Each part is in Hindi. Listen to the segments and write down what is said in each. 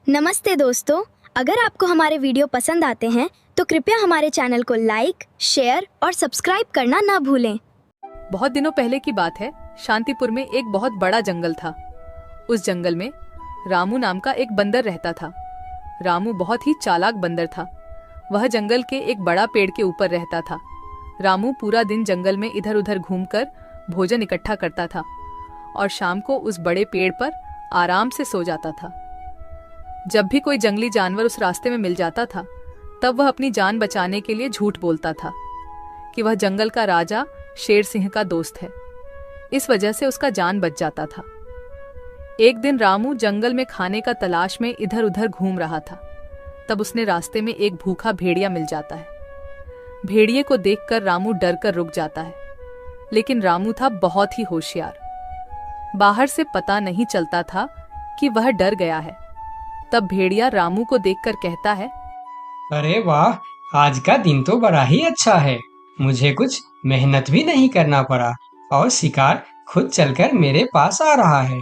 नमस्ते दोस्तों, अगर आपको हमारे वीडियो पसंद आते हैं तो कृपया हमारे चैनल को लाइक, शेयर और सब्सक्राइब करना ना भूलें। बहुत दिनों पहले की बात है। शांतिपुर में एक बहुत बड़ा जंगल था। उस जंगल में रामू नाम का एक बंदर रहता था। रामू बहुत ही चालाक बंदर था। वह जंगल के एक बड़ा पेड़ के ऊपर रहता था। रामू पूरा दिन जंगल में इधर उधर घूमकर भोजन इकट्ठा करता था और शाम को उस बड़े पेड़ पर आराम से सो जाता था। जब भी कोई जंगली जानवर उस रास्ते में मिल जाता था, तब वह अपनी जान बचाने के लिए झूठ बोलता था कि वह जंगल का राजा शेर सिंह का दोस्त है। इस वजह से उसका जान बच जाता था। एक दिन रामू जंगल में खाने का तलाश में इधर उधर घूम रहा था। तब उसने रास्ते में एक भूखा भेड़िया मिल जाता है। भेड़िए को देखकर रामू डर कर रुक जाता है, लेकिन रामू था बहुत ही होशियार। बाहर से पता नहीं चलता था कि वह डर गया है। तब भेड़िया रामू को देखकर कहता है, अरे वाह, आज का दिन तो बड़ा ही अच्छा है। मुझे कुछ मेहनत भी नहीं करना पड़ा और शिकार खुद चलकर मेरे पास आ रहा है।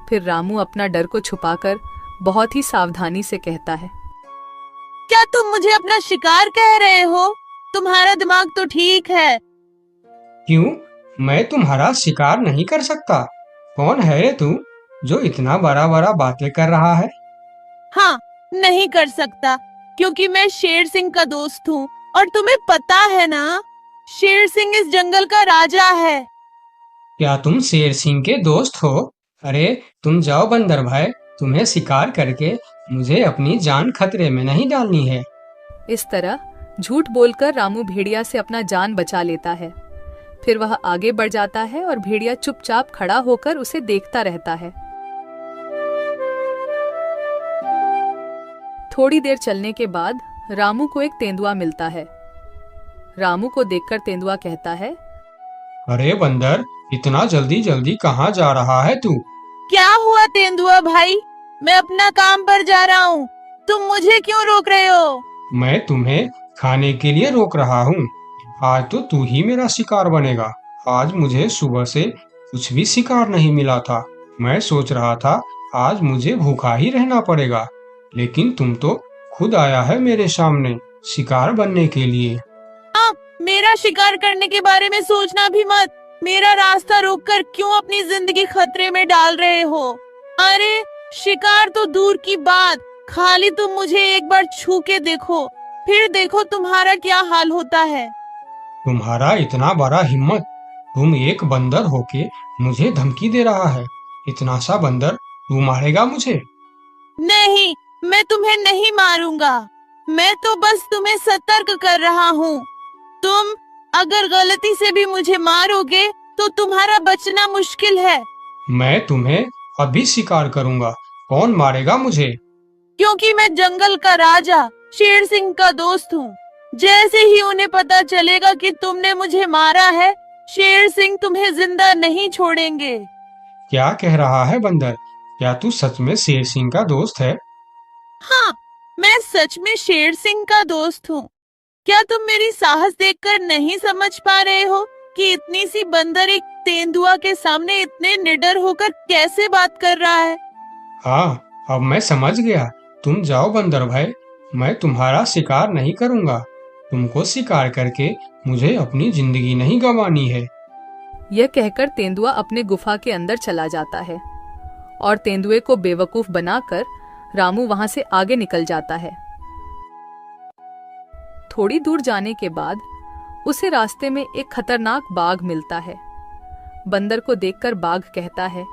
फिर रामू अपना डर को छुपाकर बहुत ही सावधानी से कहता है, क्या तुम मुझे अपना शिकार कह रहे हो? तुम्हारा दिमाग तो ठीक है। क्यों? मैं तुम्हारा शिकार नहीं कर सकता। कौन है रे तू जो इतना बड़ा बड़ा बातें कर रहा है? हाँ, नहीं कर सकता, क्योंकि मैं शेर सिंह का दोस्त हूँ और तुम्हें पता है ना, शेर सिंह इस जंगल का राजा है। क्या तुम शेर सिंह के दोस्त हो? अरे तुम जाओ बंदर भाई, तुम्हें शिकार करके मुझे अपनी जान खतरे में नहीं डालनी है। इस तरह झूठ बोलकर रामू भेड़िया से अपना जान बचा लेता है। फिर वह आगे बढ़ जाता है और भेड़िया चुपचाप खड़ा होकर उसे देखता रहता है। थोड़ी देर चलने के बाद रामू को एक तेंदुआ मिलता है। रामू को देखकर तेंदुआ कहता है, अरे बंदर, इतना जल्दी जल्दी कहाँ जा रहा है तू? क्या हुआ तेंदुआ भाई? मैं अपना काम पर जा रहा हूँ, तुम मुझे क्यों रोक रहे हो? मैं तुम्हें खाने के लिए रोक रहा हूँ। आज तो तू ही मेरा शिकार बनेगा। आज मुझे सुबह से कुछ भी शिकार नहीं मिला था। मैं सोच रहा था आज मुझे भूखा ही रहना पड़ेगा, लेकिन तुम तो खुद आया है मेरे सामने शिकार बनने के लिए। हाँ, मेरा शिकार करने के बारे में सोचना भी मत। मेरा रास्ता रोककर क्यों अपनी जिंदगी खतरे में डाल रहे हो? अरे शिकार तो दूर की बात, खाली तुम मुझे एक बार छू के देखो, फिर देखो तुम्हारा क्या हाल होता है। तुम्हारा इतना बड़ा हिम्मत! तुम एक बंदर होके मुझे धमकी दे रहा है। इतना सा बंदर तू मारेगा मुझे? नहीं, मैं तुम्हें नहीं मारूंगा। मैं तो बस तुम्हें सतर्क कर रहा हूँ। तुम अगर गलती से भी मुझे मारोगे तो तुम्हारा बचना मुश्किल है। मैं तुम्हें अभी शिकार करूंगा। कौन मारेगा मुझे? क्योंकि मैं जंगल का राजा शेर सिंह का दोस्त हूँ। जैसे ही उन्हें पता चलेगा कि तुमने मुझे मारा है, शेर सिंह तुम्हें जिंदा नहीं छोड़ेंगे। क्या कह रहा है बंदर? क्या तू सच में शेर सिंह का दोस्त है? हाँ, मैं सच में शेर सिंह का दोस्त हूँ। क्या तुम मेरी साहस देखकर नहीं समझ पा रहे हो कि इतनी सी बंदर एक तेंदुआ के सामने इतने निडर होकर कैसे बात कर रहा है? हाँ, अब मैं समझ गया। तुम जाओ बंदर भाई, मैं तुम्हारा शिकार नहीं करूंगा। तुमको शिकार करके मुझे अपनी जिंदगी नहीं गंवानी है। यह कहकर तेंदुआ अपने गुफा के अंदर चला जाता है और तेंदुए को बेवकूफ बनाकर रामू वहां से आगे निकल जाता है। थोड़ी दूर जाने के बाद उसे रास्ते में एक खतरनाक बाघ मिलता है। बंदर को देखकर बाघ कहता है,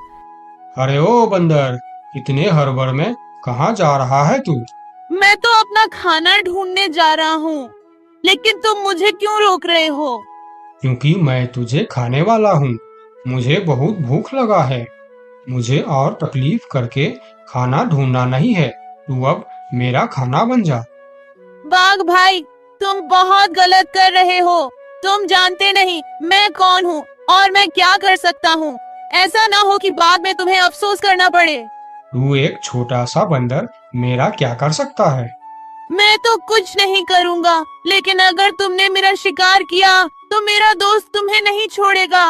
अरे ओ बंदर, इतने हड़बड़ में कहाँ जा रहा है तू? मैं तो अपना खाना ढूंढने जा रहा हूँ, लेकिन तुम मुझे क्यों रोक रहे हो? क्योंकि मैं तुझे खाने वाला हूँ। मुझे बहुत भूख लगा है। मुझे और तकलीफ करके खाना ढूंढना नहीं है। तू अब मेरा खाना बन जा। बाघ भाई, तुम बहुत गलत कर रहे हो। तुम जानते नहीं मैं कौन हूँ और मैं क्या कर सकता हूँ। ऐसा ना हो कि बाद में तुम्हें अफसोस करना पड़े। तू एक छोटा सा बंदर मेरा क्या कर सकता है? मैं तो कुछ नहीं करूँगा, लेकिन अगर तुमने मेरा शिकार किया तो मेरा दोस्त तुम्हें नहीं छोड़ेगा।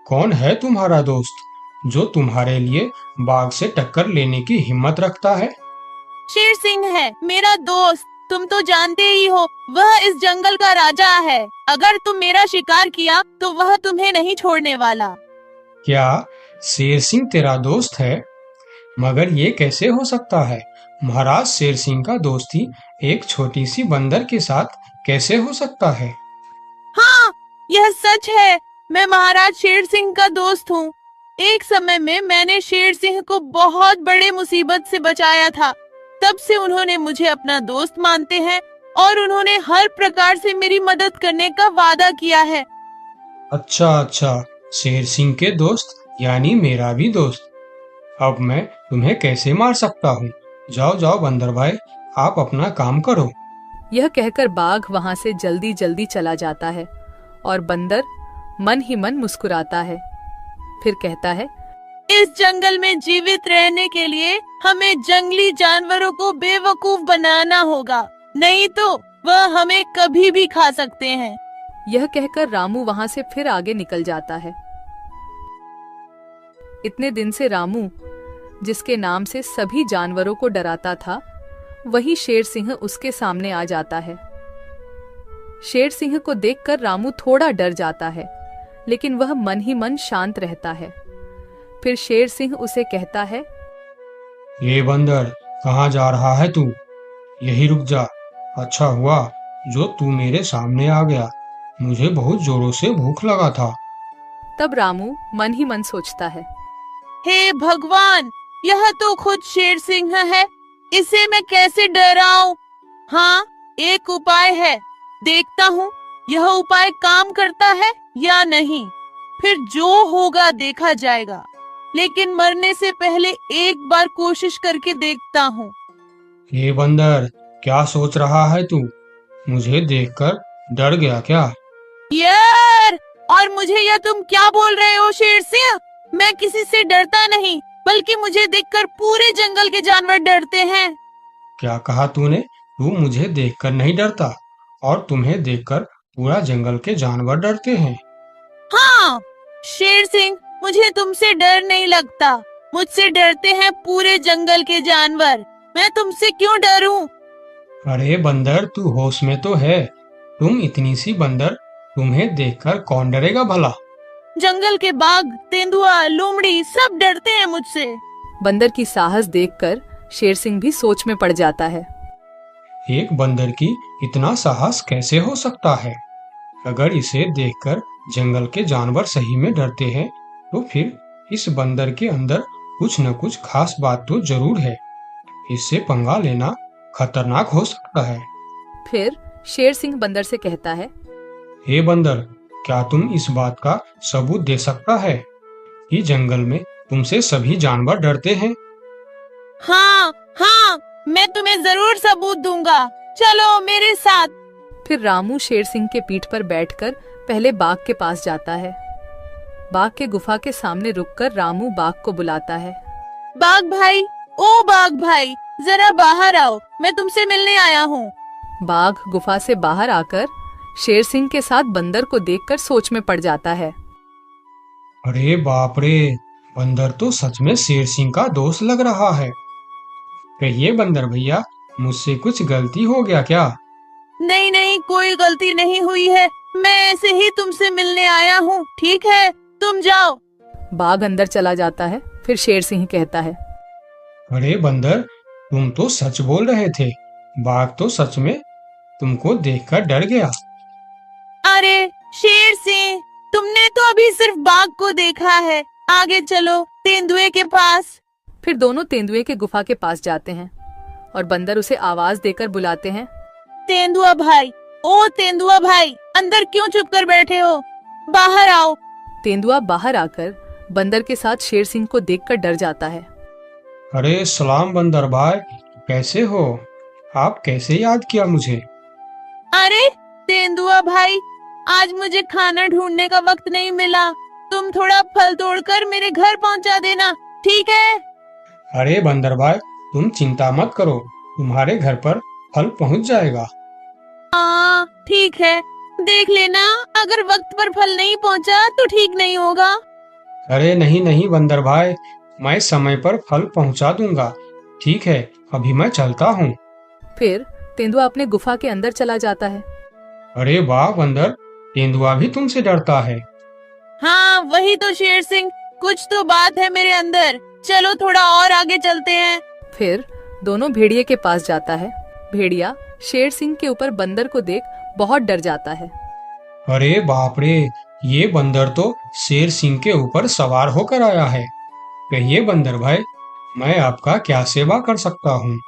कौन है तुम्हारा दोस्त? जो तुम्हारे लिए बाघ से टक्कर लेने की हिम्मत रखता है? शेर सिंह है मेरा दोस्त, तुम तो जानते ही हो वह इस जंगल का राजा है। अगर तुम मेरा शिकार किया तो वह तुम्हें नहीं छोड़ने वाला। क्या शेर सिंह तेरा दोस्त है? मगर ये कैसे हो सकता है? महाराज शेर सिंह का दोस्ती एक छोटी सी बंदर के साथ कैसे हो सकता है? हाँ, यह सच है। मैं महाराज शेर सिंह का दोस्त हूँ। एक समय में मैंने शेर सिंह को बहुत बड़े मुसीबत से बचाया था। तब से उन्होंने मुझे अपना दोस्त मानते हैं और उन्होंने हर प्रकार से मेरी मदद करने का वादा किया है। अच्छा, शेर सिंह के दोस्त यानी मेरा भी दोस्त। अब मैं तुम्हें कैसे मार सकता हूँ? जाओ बंदर भाई, आप अपना काम करो। यह कहकर बाघ वहां से जल्दी जल्दी चला जाता है और बंदर मन ही मन मुस्कुराता है। फिर कहता है, इस जंगल में जीवित रहने के लिए हमें जंगली जानवरों को बेवकूफ बनाना होगा, नहीं तो वह हमें कभी भी खा सकते हैं। यह कहकर रामू वहां से फिर आगे निकल जाता है। इतने दिन से रामू, जिसके नाम से सभी जानवरों को डराता था, वही शेर सिंह उसके सामने आ जाता है। शेर सिंह को देखकर रामू थोड़ा डर जाता है, लेकिन वह मन ही मन शांत रहता है। फिर शेर सिंह उसे कहता है, ये बंदर, कहाँ जा रहा है तू? यही रुक जा। अच्छा हुआ जो तू मेरे सामने आ गया, मुझे बहुत जोरों से भूख लगा था। तब रामू मन ही मन सोचता है, हे भगवान, यह तो खुद शेर सिंह है, इसे मैं कैसे डराऊं? हाँ, एक उपाय है, देखता हूँ यह उपाय काम करता है या नहीं। फिर जो होगा देखा जाएगा, लेकिन मरने से पहले एक बार कोशिश करके देखता हूँ। ये बंदर, क्या सोच रहा है तू? मुझे देखकर डर गया क्या? यार, और मुझे यह तुम क्या बोल रहे हो शेर सिंह? मैं किसी से डरता नहीं, बल्कि मुझे देखकर पूरे जंगल के जानवर डरते हैं। क्या कहा तूने? तू मुझे देखकर नहीं डरता और तुम्हें देखकर पूरा जंगल के जानवर डरते हैं? हाँ शेर सिंह, मुझे तुमसे डर नहीं लगता, मुझसे डरते हैं पूरे जंगल के जानवर। मैं तुमसे क्यों डरूं? अरे बंदर, तू होश में तो है? तुम इतनी सी बंदर, तुम्हें देखकर कौन डरेगा भला? जंगल के बाघ, तेंदुआ, लोमड़ी सब डरते हैं मुझसे। बंदर की साहस देखकर शेर सिंह भी सोच में पड़ जाता है। एक बंदर की इतना साहस कैसे हो सकता है? अगर इसे देखकर जंगल के जानवर सही में डरते हैं, तो फिर इस बंदर के अंदर कुछ न कुछ खास बात तो जरूर है। इससे पंगा लेना खतरनाक हो सकता है। फिर शेर सिंह बंदर से कहता है, हे बंदर, क्या तुम इस बात का सबूत दे सकता है कि जंगल में तुमसे सभी जानवर डरते हैं? हाँ, मैं तुम्हें जरूर सबूत दूंगा, चलो मेरे साथ। फिर रामू शेर सिंह के पीठ पर बैठकर पहले बाघ के पास जाता है। बाघ के गुफा के सामने रुककर रामू बाघ को बुलाता है। बाघ भाई, ओ बाघ भाई, जरा बाहर आओ, मैं तुमसे मिलने आया हूँ। बाघ गुफा से बाहर आकर शेर सिंह के साथ बंदर को देखकर सोच में पड़ जाता है। अरे बाप रे, बंदर तो सच में शेर सिंह का दोस्त लग रहा है। कहिए बंदर भैया, मुझसे कुछ गलती हो गया क्या? नहीं, कोई गलती नहीं हुई है, मैं ऐसे ही तुमसे मिलने आया हूँ, ठीक है, तुम जाओ। बाघ अंदर चला जाता है। फिर शेर सिंह कहता है, अरे बंदर, तुम तो सच बोल रहे थे। बाघ तो सच में तुमको देखकर डर गया। अरे शेर सिंह, तुमने तो अभी सिर्फ बाघ को देखा है, आगे चलो तेंदुए के पास। फिर दोनों तेंदुए के गुफा के पास जाते हैं और बंदर उसे आवाज देकर बुलाते हैं। तेंदुआ भाई, ओ तेंदुआ भाई, अंदर क्यों चुप कर बैठे हो? बाहर आओ। तेंदुआ बाहर आकर बंदर के साथ शेर सिंह को देखकर डर जाता है। अरे सलाम बंदर भाई, कैसे हो? आप कैसे याद किया मुझे? अरे तेंदुआ भाई, आज मुझे खाना ढूंढने का वक्त नहीं मिला, तुम थोड़ा फल तोड़कर मेरे घर पहुंचा देना, ठीक है? अरे बंदर भाई, तुम चिंता मत करो, तुम्हारे घर पर फल पहुंच जाएगा। हाँ ठीक है, देख लेना, अगर वक्त पर फल नहीं पहुंचा तो ठीक नहीं होगा। अरे नहीं नहीं बंदर भाई, मैं समय पर फल पहुंचा दूंगा। ठीक है, अभी मैं चलता हूँ। फिर तेंदुआ अपने गुफा के अंदर चला जाता है। अरे वाह बंदर, तेंदुआ भी तुमसे डरता है। हाँ वही तो शेर सिंह, कुछ तो बात है मेरे अंदर। चलो थोड़ा और आगे चलते हैं। फिर दोनों भेड़िए के पास जाता है। भेड़िया शेर सिंह के ऊपर बंदर को देख बहुत डर जाता है। अरे बाप रे, ये बंदर तो शेर सिंह के ऊपर सवार होकर आया है। कहिए बंदर भाई, मैं आपका क्या सेवा कर सकता हूँ?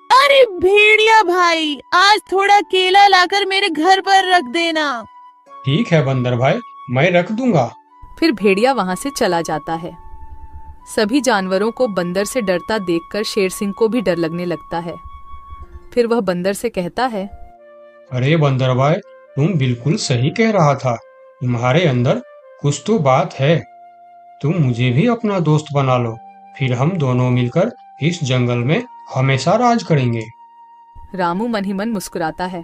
अरे भेड़िया भाई, आज थोड़ा केला लाकर मेरे घर पर रख देना। ठीक है बंदर भाई, मैं रख दूंगा। फिर भेड़िया वहां से चला जाता है। सभी जानवरों को बंदर से डरता देखकर शेर सिंह को भी डर लगने लगता है। फिर वह बंदर से कहता है, अरे बंदर भाई, तुम बिल्कुल सही कह रहा था। तुम्हारे अंदर कुछ तो बात है। तुम मुझे भी अपना दोस्त बना लो, फिर हम दोनों मिलकर इस जंगल में हमेशा राज करेंगे। रामू मन ही मन मुस्कुराता है।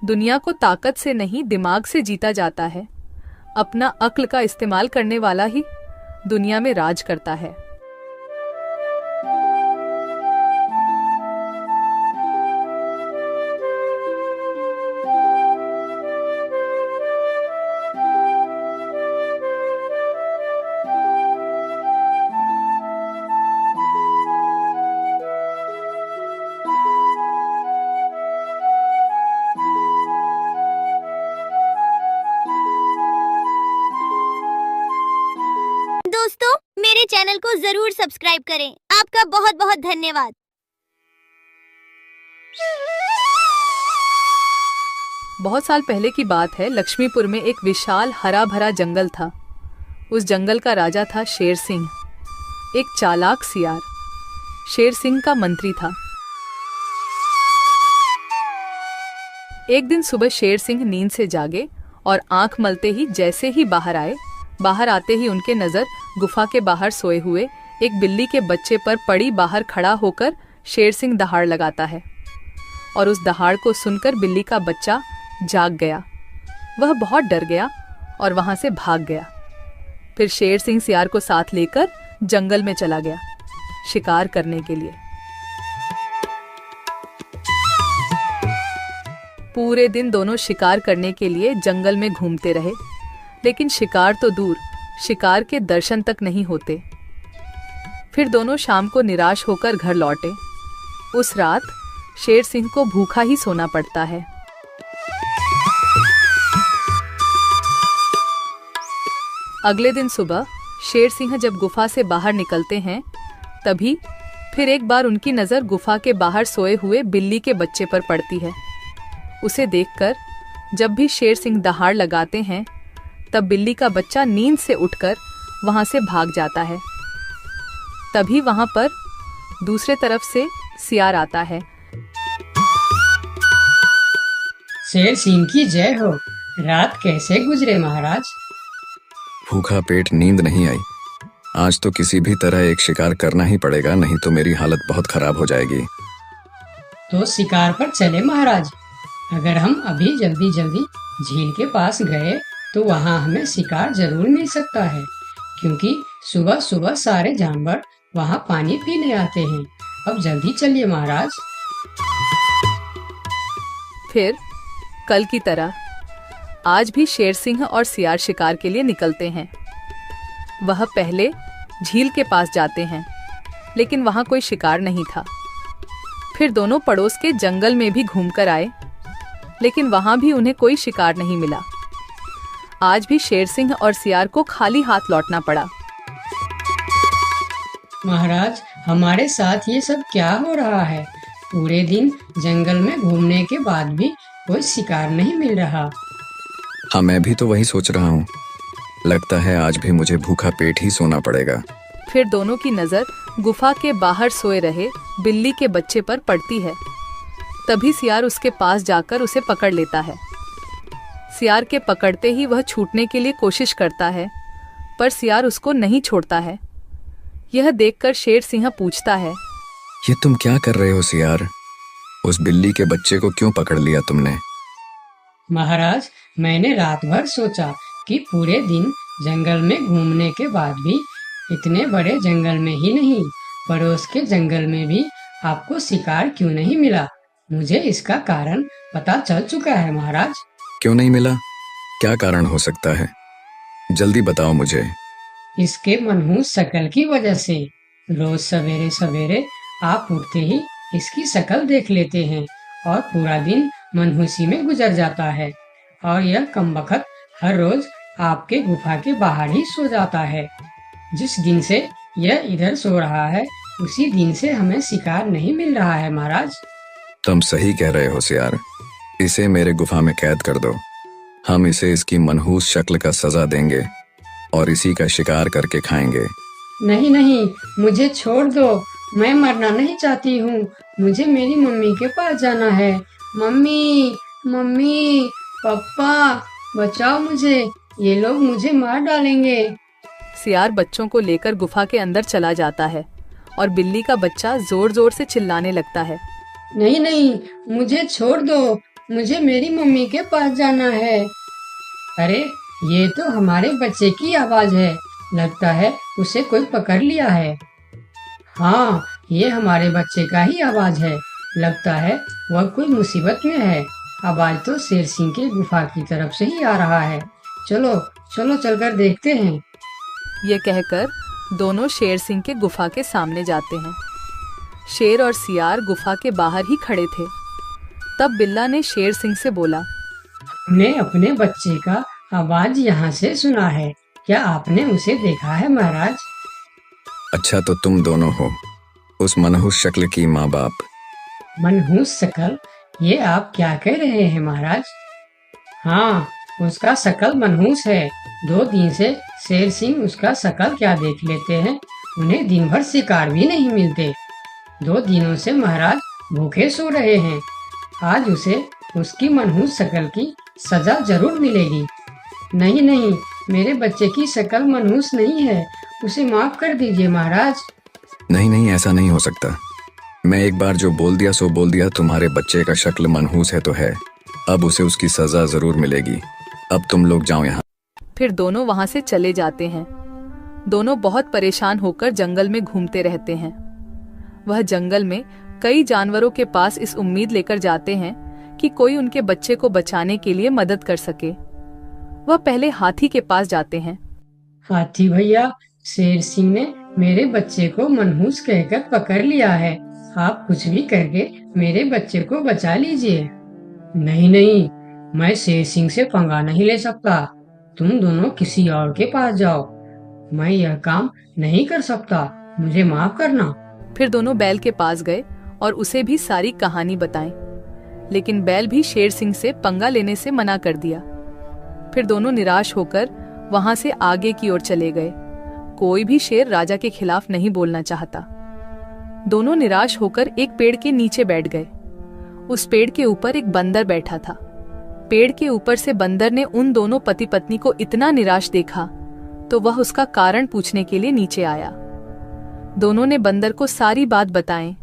दुनिया को ताकत से नहीं दिमाग से जीता जाता है। अपना अक्ल का इस्तेमाल करने वाला ही दुनिया में राज करता है। दोस्तों, मेरे चैनल को जरूर सब्सक्राइब करें। आपका बहुत बहुत धन्यवाद। बहुत साल पहले की बात है। लक्ष्मीपुर में एक विशाल हरा भरा जंगल था। उस जंगल का राजा था शेर सिंह, एक चालाक सियार। शेर सिंह का मंत्री था। एक दिन सुबह शेर सिंह नींद से जागे और आंख मलते ही जैसे ही बाहर आए, बाहर आते ही उनके नजर गुफा के बाहर सोए हुए एक बिल्ली के बच्चे पर पड़ी। बाहर खड़ा होकर शेर सिंह दहाड़ लगाता है और उस दहाड़ को सुनकर बिल्ली का बच्चा जाग गया। वह बहुत डर गया और वहां से भाग गया। फिर शेर सिंह सियार को साथ लेकर जंगल में चला गया शिकार करने के लिए। पूरे दिन दोनों शिकार करने के लिए जंगल में घूमते रहे, लेकिन शिकार तो दूर, शिकार के दर्शन तक नहीं होते। फिर दोनों शाम को निराश होकर घर लौटे। उस रात शेर सिंह को भूखा ही सोना पड़ता है। अगले दिन सुबह शेर सिंह जब गुफा से बाहर निकलते हैं, तभी फिर एक बार उनकी नजर गुफा के बाहर सोए हुए बिल्ली के बच्चे पर पड़ती है। उसे देखकर जब भी शेर सिंह दहाड़ लगाते हैं, तब बिल्ली का बच्चा नींद से उठकर वहां से भाग जाता है। तभी वहां पर दूसरे तरफ से सियार आता है। शेर सिंह की जय हो। रात कैसे गुजरे महाराज? भूखा पेट, नींद नहीं आई। आज तो किसी भी तरह एक शिकार करना ही पड़ेगा, नहीं तो मेरी हालत बहुत खराब हो जाएगी। तो शिकार पर चले महाराज। अगर हम अभी जल्दी जल्दी झील के पास गए तो वहाँ हमें शिकार जरूर मिल सकता है, क्योंकि सुबह सुबह सारे जानवर वहाँ पानी पीने आते हैं। अब जल्दी चलिए महाराज। फिर कल की तरह आज भी शेर सिंह और सियार शिकार के लिए निकलते हैं। वह पहले झील के पास जाते हैं, लेकिन वहां कोई शिकार नहीं था। फिर दोनों पड़ोस के जंगल में भी घूमकर आए, लेकिन वहां भी उन्हें कोई शिकार नहीं मिला। आज भी शेर सिंह और सियार को खाली हाथ लौटना पड़ा। महाराज, हमारे साथ ये सब क्या हो रहा है? पूरे दिन जंगल में घूमने के बाद भी कोई शिकार नहीं मिल रहा। हाँ, मैं भी तो वही सोच रहा हूँ। लगता है आज भी मुझे भूखा पेट ही सोना पड़ेगा। फिर दोनों की नजर गुफा के बाहर सोए रहे बिल्ली के बच्चे पर पड़ती है। तभी सियार उसके पास जाकर उसे पकड़ लेता है। सियार के पकड़ते ही वह छूटने के लिए कोशिश करता है, पर सियार उसको नहीं छोड़ता है। यह देखकर शेर सिंह पूछता है, ये तुम क्या कर रहे हो सियार? उस बिल्ली के बच्चे को क्यों पकड़ लिया तुमने? महाराज, मैंने रात भर सोचा कि पूरे दिन जंगल में घूमने के बाद भी इतने बड़े जंगल में ही नहीं, पड़ोस के जंगल में भी आपको शिकार क्यों नहीं मिला? मुझे इसका कारण पता चल चुका है महाराज। क्यों नहीं मिला? क्या कारण हो सकता है? जल्दी बताओ मुझे। इसके मनहूस शक्ल की वजह से। रोज सवेरे सवेरे आप उठते ही इसकी शक्ल देख लेते हैं और पूरा दिन मनहूसी में गुजर जाता है, और यह कमबख्त हर रोज आपके गुफा के बाहर ही सो जाता है। जिस दिन से यह इधर सो रहा है उसी दिन से हमें शिकार नहीं मिल रहा है महाराज। तुम सही कह रहे हो सियार। इसे मेरे गुफा में कैद कर दो। हम इसे इसकी मनहूस शक्ल का सजा देंगे और इसी का शिकार करके खाएंगे। नहीं नहीं, मुझे छोड़ दो, मैं मरना नहीं चाहती हूँ। मुझे मेरी मम्मी के पास जाना है। मम्मी, मम्मी, पापा, बचाओ मुझे, ये लोग मुझे मार डालेंगे। सियार बच्चों को लेकर गुफा के अंदर चला जाता है और बिल्ली का बच्चा जोर जोर से चिल्लाने लगता है। नहीं नहीं, मुझे छोड़ दो, मुझे मेरी मम्मी के पास जाना है। अरे ये तो हमारे बच्चे की आवाज है, लगता है उसे कोई पकड़ लिया है। हाँ, ये हमारे बच्चे का ही आवाज है, लगता है वह कोई मुसीबत में है। आवाज तो शेर सिंह के गुफा की तरफ से ही आ रहा है। चलो चलो चलकर देखते हैं। ये कहकर दोनों शेर सिंह के गुफा के सामने जाते हैं। शेर और सियार गुफा के बाहर ही खड़े थे। तब बिल्ला ने शेर सिंह से बोला, हमने अपने बच्चे का आवाज यहाँ से सुना है, क्या आपने उसे देखा है महाराज? अच्छा, तो तुम दोनों हो उस मनहूस शक्ल की माँ बाप। मनहूस शकल? ये आप क्या कह रहे हैं महाराज? हाँ, उसका शकल मनहूस है। 2 दिन से शेर सिंह उसका शकल क्या देख लेते हैं, उन्हें दिन भर शिकार भी नहीं मिलते। 2 दिनों से महाराज भूखे सो रहे हैं। आज उसे उसकी मनहूस शक्ल की सजा जरूर मिलेगी। नहीं नहीं, मेरे बच्चे की शक्ल मनहूस नहीं है, उसे माफ कर दीजिए महाराज। नहीं नहीं, ऐसा नहीं हो सकता। मैं एक बार जो बोल दिया सो बोल दिया। तुम्हारे बच्चे का शक्ल मनहूस है तो है, अब उसे उसकी सजा जरूर मिलेगी। अब तुम लोग जाओ यहाँ। फिर दोनों वहां से चले जाते हैं। दोनों बहुत परेशान होकर जंगल में घूमते रहते हैं। वह जंगल में कई जानवरों के पास इस उम्मीद लेकर जाते हैं कि कोई उनके बच्चे को बचाने के लिए मदद कर सके। वह पहले हाथी के पास जाते हैं। हाथी भैया, शेर सिंह ने मेरे बच्चे को मनहूस कहकर पकड़ लिया है, आप कुछ भी करके मेरे बच्चे को बचा लीजिए। नहीं नहीं, मैं शेर सिंह से पंगा नहीं ले सकता। तुम दोनों किसी और के पास जाओ, मैं यह काम नहीं कर सकता, मुझे माफ करना। फिर दोनों बैल के पास गए और उसे भी सारी कहानी बताई, लेकिन बैल भी शेर सिंह से पंगा लेने से मना कर दिया। फिर दोनों निराश होकर वहां से आगे की ओर चले गए। कोई भी शेर राजा के खिलाफ नहीं बोलना चाहता। दोनों निराश होकर एक पेड़ के नीचे बैठ गए। उस पेड़ के ऊपर एक बंदर बैठा था। पेड़ के ऊपर से बंदर ने उन दोनों पति पत्नी को इतना निराश देखा तो वह उसका कारण पूछने के लिए नीचे आया। दोनों ने बंदर को सारी बात बताई।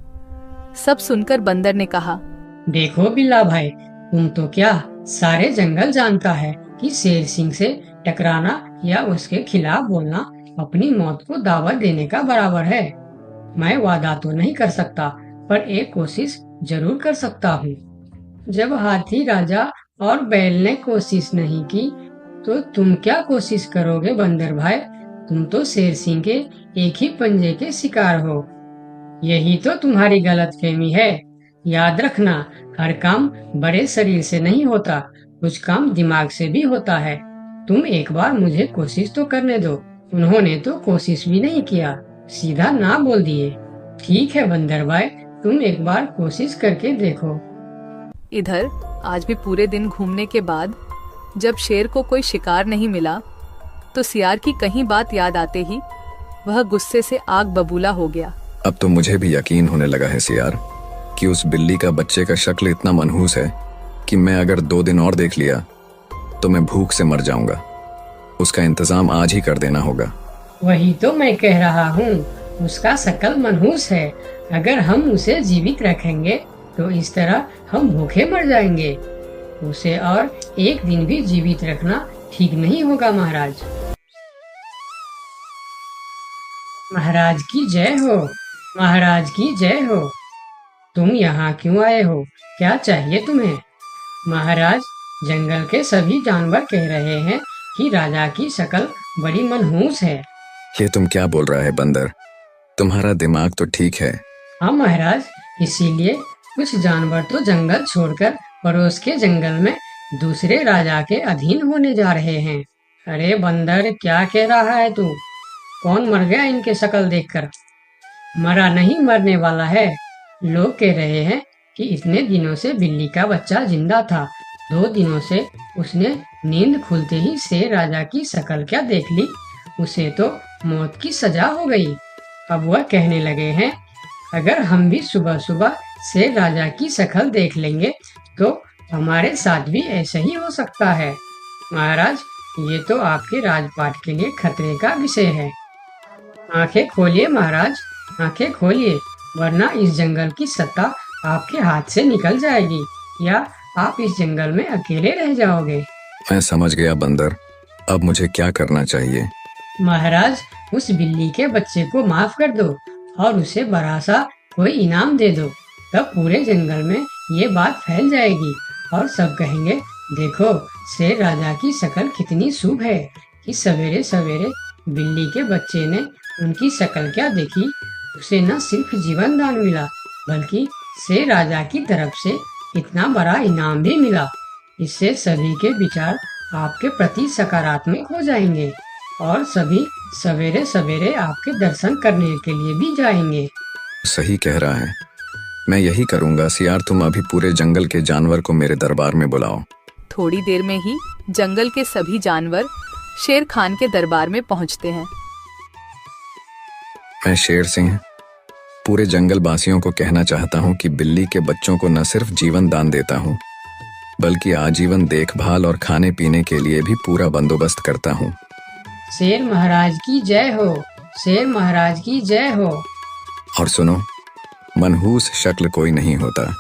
सब सुनकर बंदर ने कहा, देखो बिल्ला भाई, तुम तो क्या सारे जंगल जानता है कि शेर सिंह से टकराना या उसके खिलाफ बोलना अपनी मौत को दावत देने का बराबर है। मैं वादा तो नहीं कर सकता, पर एक कोशिश जरूर कर सकता हूँ। जब हाथी राजा और बैल ने कोशिश नहीं की तो तुम क्या कोशिश करोगे बंदर भाई? तुम तो शेर सिंह के एक ही पंजे के शिकार हो। यही तो तुम्हारी गलतफहमी है। याद रखना, हर काम बड़े शरीर से नहीं होता, कुछ काम दिमाग से भी होता है। तुम एक बार मुझे कोशिश तो करने दो। उन्होंने तो कोशिश भी नहीं किया, सीधा ना बोल दिए। ठीक है बंदर भाई, तुम एक बार कोशिश करके देखो। इधर आज भी पूरे दिन घूमने के बाद जब शेर को कोई शिकार नहीं मिला तो सियार की कहीं बात याद आते ही वह गुस्से से आग बबूला हो गया। अब तो मुझे भी यकीन होने लगा है सियार कि उस बिल्ली का बच्चे का शक्ल इतना मनहूस है कि मैं अगर 2 दिन और देख लिया तो मैं भूख से मर जाऊंगा। उसका इंतजाम आज ही कर देना होगा। वही तो मैं कह रहा हूँ, उसका शक्ल मनहूस है। अगर हम उसे जीवित रखेंगे तो इस तरह हम भूखे मर जाएंगे। उसे और एक दिन भी जीवित रखना ठीक नहीं होगा महाराज। महाराज की जय हो। महाराज की जय हो। तुम यहाँ क्यों आए हो? क्या चाहिए तुम्हें? महाराज, जंगल के सभी जानवर कह रहे हैं कि राजा की शक्ल बड़ी मनहूस है। ये तुम क्या बोल रहा है बंदर? तुम्हारा दिमाग तो ठीक है। हाँ महाराज, इसीलिए कुछ जानवर तो जंगल छोड़कर पड़ोस के जंगल में दूसरे राजा के अधीन होने जा रहे हैं। अरे बंदर, क्या कह रहा है तू? कौन मर गया इनके शक्ल देखकर? मरा नहीं, मरने वाला है। लोग कह रहे हैं कि इतने दिनों से बिल्ली का बच्चा जिंदा था। 2 दिनों से उसने नींद खुलते ही शेर राजा की शक्ल क्या देख ली, उसे तो मौत की सजा हो गई। अब वह कहने लगे हैं, अगर हम भी सुबह सुबह शेर राजा की शक्ल देख लेंगे तो हमारे साथ भी ऐसा ही हो सकता है। महाराज, ये तो आपके राजपाट के लिए खतरे का विषय है। आंखें खोलिए महाराज, आंखें खोलिए, वरना इस जंगल की सत्ता आपके हाथ से निकल जाएगी या आप इस जंगल में अकेले रह जाओगे। मैं समझ गया बंदर, अब मुझे क्या करना चाहिए? महाराज, उस बिल्ली के बच्चे को माफ कर दो और उसे बड़ा सा कोई इनाम दे दो। तब पूरे जंगल में ये बात फैल जाएगी और सब कहेंगे, देखो शेर राजा की शक्ल कितनी शुभ है कि सवेरे सवेरे बिल्ली के बच्चे ने उनकी शक्ल क्या देखी, उसे न सिर्फ जीवन दान मिला बल्कि शेर राजा की तरफ से इतना बड़ा इनाम भी मिला। इससे सभी के विचार आपके प्रति सकारात्मक हो जाएंगे और सभी सवेरे सवेरे आपके दर्शन करने के लिए भी जाएंगे। सही कह रहा है, मैं यही करूंगा। सियार, तुम अभी पूरे जंगल के जानवर को मेरे दरबार में बुलाओ। थोड़ी देर में ही जंगल के सभी जानवर शेर खान के दरबार में पहुंचते हैं। मैं शेर सिंह पूरे जंगल वासियों को कहना चाहता हूँ कि बिल्ली के बच्चों को न सिर्फ जीवन दान देता हूँ बल्कि आजीवन देखभाल और खाने पीने के लिए भी पूरा बंदोबस्त करता हूँ। शेर महाराज की जय हो। शेर महाराज की जय हो। और सुनो, मनहूस शक्ल कोई नहीं होता,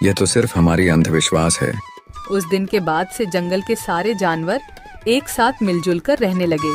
यह तो सिर्फ हमारी अंधविश्वास है। उस दिन के बाद से जंगल के सारे जानवर एक साथ मिलजुल कर रहने लगे।